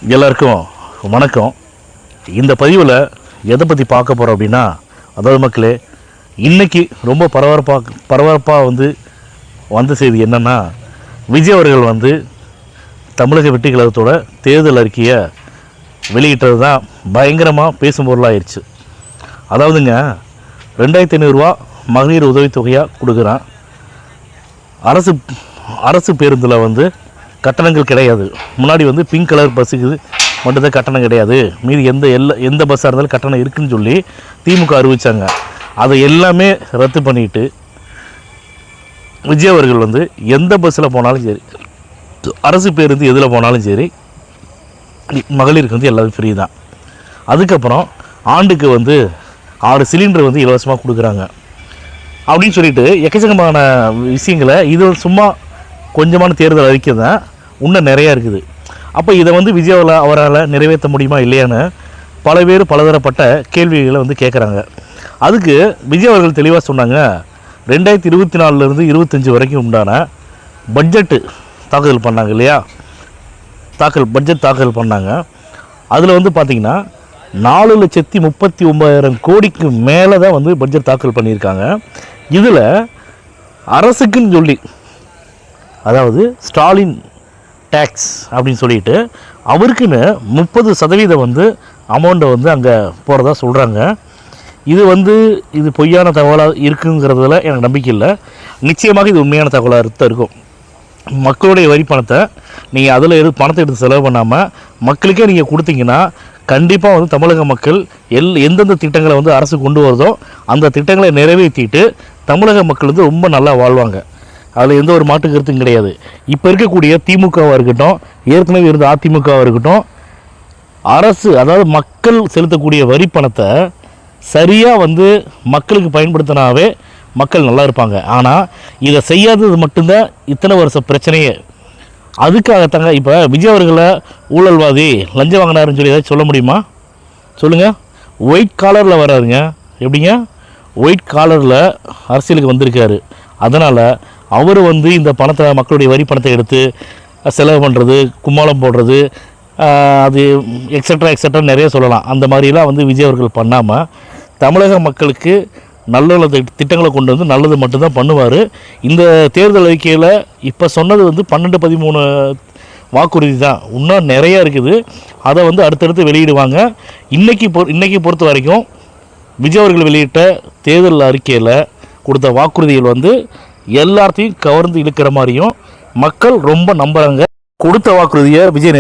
எல்லாருக்கும் வணக்கம். இந்த பதிவில் எதை பற்றி பார்க்க போகிறோம் அப்படின்னா, அதாவது மக்களே, இன்றைக்கி ரொம்ப பரபரப்பாக வந்த செய்தி என்னென்னா, விஜய் அவர்கள் தமிழக வெற்றி கழகத்தோட தேர்தல் அறிக்கையை வெளியிட்டது தான் பயங்கரமாக பேசும் பொருளாகிடுச்சு. அதாவதுங்க, 2500 ரூபா மகளிர் உதவித்தொகையாக கொடுக்குறான். அரசு பேருந்தில் கட்டணங்கள் கிடையாது. முன்னாடி பிங்க் கலர் பஸ்ஸுக்கு மட்டும்தான் கட்டணம் கிடையாது, மீதி எந்த பஸ்ஸாக இருந்தாலும் கட்டணம் இருக்குதுன்னு சொல்லி திமுக அறிவித்தாங்க. அதை எல்லாமே ரத்து பண்ணிவிட்டு விஜய் அவர்கள் எந்த பஸ்ஸில் போனாலும் சரி, அரசு பேருந்து எதில் போனாலும் சரி, மகளிருக்கு எல்லாரும் ஃப்ரீ தான். அதுக்கப்புறம் ஆண்டுக்கு 6 சிலிண்டர் இலவசமாக கொடுக்குறாங்க அப்படின்னு சொல்லிட்டு எக்கச்சக்கமான விஷயங்களை, இது சும்மா கொஞ்சமான தேர்தல் அறிக்கை தான், இன்னும் நிறையா இருக்குது. அப்போ இதை விஜய் அவரால் நிறைவேற்ற முடியுமா இல்லையான்னு பல பேர் பலதரப்பட்ட கேள்விகளை கேட்குறாங்க. அதுக்கு விஜய் அவர்கள் தெளிவாக சொன்னாங்க, 2024 25 வரைக்கும் உண்டான பட்ஜெட்டு தாக்கல் பண்ணாங்க இல்லையா, பட்ஜெட் தாக்கல் பண்ணாங்க. அதில் பார்த்திங்கன்னா 4,39,000 கோடிக்கு மேலே தான் பட்ஜெட் தாக்கல் பண்ணியிருக்காங்க. இதில் அரசுக்குன்னு சொல்லி, அதாவது ஸ்டாலின் டேக்ஸ் அப்படின்னு சொல்லிட்டு அவருக்குன்னு 30% அமௌண்ட்டை அங்கே போகிறதா சொல்கிறாங்க. இது பொய்யான தகவலாக இருக்குங்கிறதுல எனக்கு நம்பிக்கை இல்லை. நிச்சயமாக இது உண்மையான தகவலாக தான் இருக்கும். மக்களுடைய வரி பணத்தை நீங்கள் அதில் பணத்தை எடுத்து செலவு பண்ணாமல் மக்களுக்கே நீங்கள் கொடுத்தீங்கன்னா கண்டிப்பாக தமிழக மக்கள் எந்தெந்த திட்டங்களை அரசு கொண்டு வருதோ அந்த திட்டங்களை நிறைவேற்றிட்டு தமிழக மக்கள் ரொம்ப நல்லா வாழ்வாங்க. அதில் எந்த ஒரு மாற்று கருத்தும் கிடையாது. இப்போ இருக்கக்கூடிய திமுகவாக இருக்கட்டும், ஏற்கனவே இருந்த அதிமுகவாக இருக்கட்டும், அரசு, அதாவது மக்கள் செலுத்தக்கூடிய வரி பணத்தை சரியாக மக்களுக்கு பயன்படுத்தினாவே மக்கள் நல்லா இருப்பாங்க. ஆனால் இதை செய்யாதது மட்டும்தான் இத்தனை வருஷ பிரச்சனையே. அதுக்காகத்தாங்க இப்போ விஜய் அவர்களை ஊழல்வாதி, லஞ்சம் வாங்கினாருன்னு சொல்லி ஏதாச்சும் சொல்ல முடியுமா? சொல்லுங்கள். ஒயிட் காலரில் வராதுங்க. எப்படிங்க ஒயிட் காலரில் அரசியலுக்கு வந்திருக்காரு. அதனால் அவர் இந்த பணத்தை, மக்களுடைய வரி பணத்தை எடுத்து செலவு பண்ணுறது, கும்மாளம் போடுறது, அது எக்ஸட்ரா நிறைய சொல்லலாம். அந்த மாதிரிலாம் விஜய் அவர்கள் பண்ணாமல் தமிழக மக்களுக்கு நல்ல திட்டங்களை கொண்டு நல்லது மட்டும்தான் பண்ணுவார். இந்த தேர்தல் அறிக்கையில் இப்போ சொன்னது 12-13 வாக்குறுதி தான். இன்னும் நிறையா இருக்குது. அதை அடுத்தடுத்து வெளியிடுவாங்க. இன்றைக்கி பொறுத்த வரைக்கும் விஜய் அவர்கள் வெளியிட்ட தேர்தல் அறிக்கையில் கொடுத்த வாக்குறுதிகள் எல்லாத்தையும் கவர்ந்து இழுக்கிற மாதிரியும் மக்கள் ரொம்ப நம்புகிறாங்க. கொடுத்த வாக்குறுதியை விஜய்